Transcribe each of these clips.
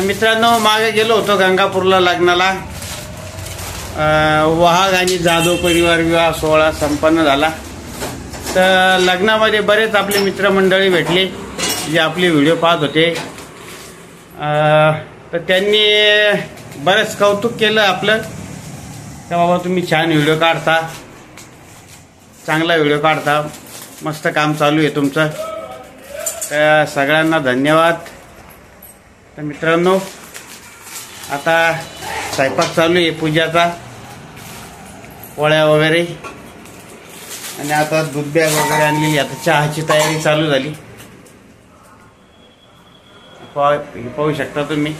मित्रांनो, मागे गेलो होतो गंगापूरला लग्नाला. वाहग आणि जाधव परिवार विवाह सोहळा संपन्न झाला. तर लग्नामध्ये बरेच आपले मित्रमंडळी भेटले जे आपले व्हिडिओ पाहत होते. तर त्यांनी बरेच कौतुक केलं आपलं, तर बाबा तुम्ही छान व्हिडिओ काढता, चांगला व्हिडिओ काढता, मस्त काम चालू आहे तुमचं. तर सगळ्यांना धन्यवाद. तर मित्रांनो, आता स्वयंपाक चालू आहे पूजाचा, पोळ्या वगैरे, आणि आता दूध बॅग वगैरे आणलेली. आता चहाची तयारी चालू झाली, पाहू शकता तुम्ही.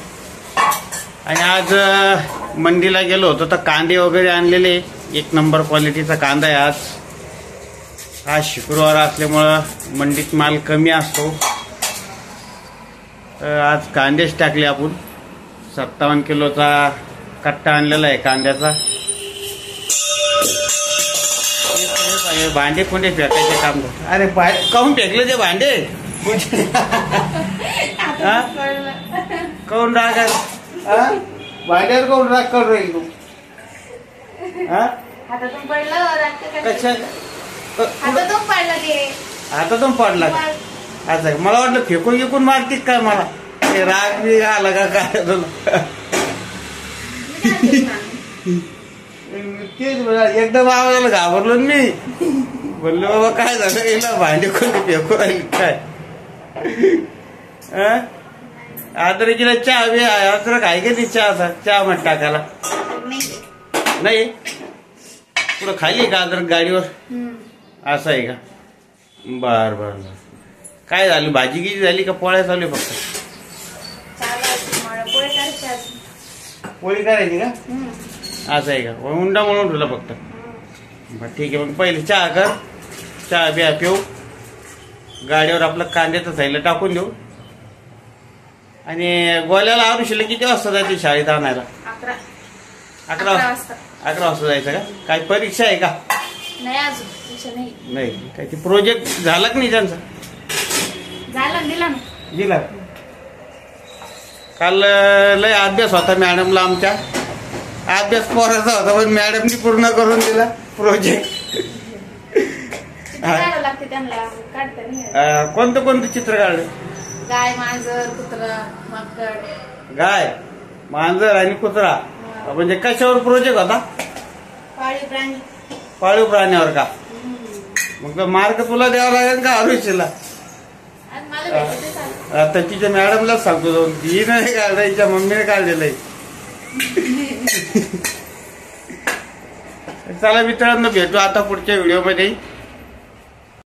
आणि आज मंडीला गेलो होतो तर कांदे वगैरे आणलेले, 1 नंबर क्वालिटीचा कांदा आहे. आज शुक्रवार असल्यामुळं मंडीत माल कमी असतो. आज कांदेच टाकले आपण. 57 किलोचा कट्टा आणलेला आहे कांद्याचा. भांडे कोणते फेकायचे काम करतो. अरे काहून फेकले ते भांडे? काहून राग आहे? भांड्यावर काहून राग करू राहील तू? हातातून पडला का? असं मला वाटलं फेकून विकून मारतील काय मला. राग बी आला का काय तुला? एकदम आवाजाला घाबरलो मी. बोललो बाबा काय झालं, गेला भांडे कोणी फेकू राहील काय? अद्रकीला चहा बी अद्रक आहे का ती चहा? चहा मग टाकायला नाही. पुढं खाली का अद्रक गाडीवर? असं आहे का? बर बर. काय झालं, भाजी गिजी झाली का पोळ्या चालू फक्त? पोळी करायची का? असं आहे का? उंडा म्हणून ठेवला फक्त. बर ठीक आहे, मग पहिले चहा कर, चहा बिया पिऊ, गाडीवर आपलं कांद्याचं साईडला टाकून देऊ. आणि गोल्याला आरुषीला किती वाजता जायचं शाळेत आणायला? 11 वाजता जायचं का? काय परीक्षा आहे का? नाही. काय ते प्रोजेक्ट झाला का नाही त्यांचा? दिला. काल लय अभ्यास होता मॅडमला आमच्या. अभ्यास पोराचा होता पण मॅडमनी पूर्ण करून दिला प्रोजेक्ट. कोणतं चित्र काढलं? गाय, मांजर, कुत्रा, माकड. गाय, मांजर आणि कुत्रा. म्हणजे कशावर प्रोजेक्ट होता? पाळीव प्राण्यावर का? मग मार्क तुला द्यावा लागेल का आरुषीला? आता तिच्या मॅडमलाच सांगतो जाऊन, ही नाही काढलं, हिच्या मम्मीने काढलेलं आहे. चला मित्रांनो, भेटू आता पुढच्या व्हिडिओमध्ये.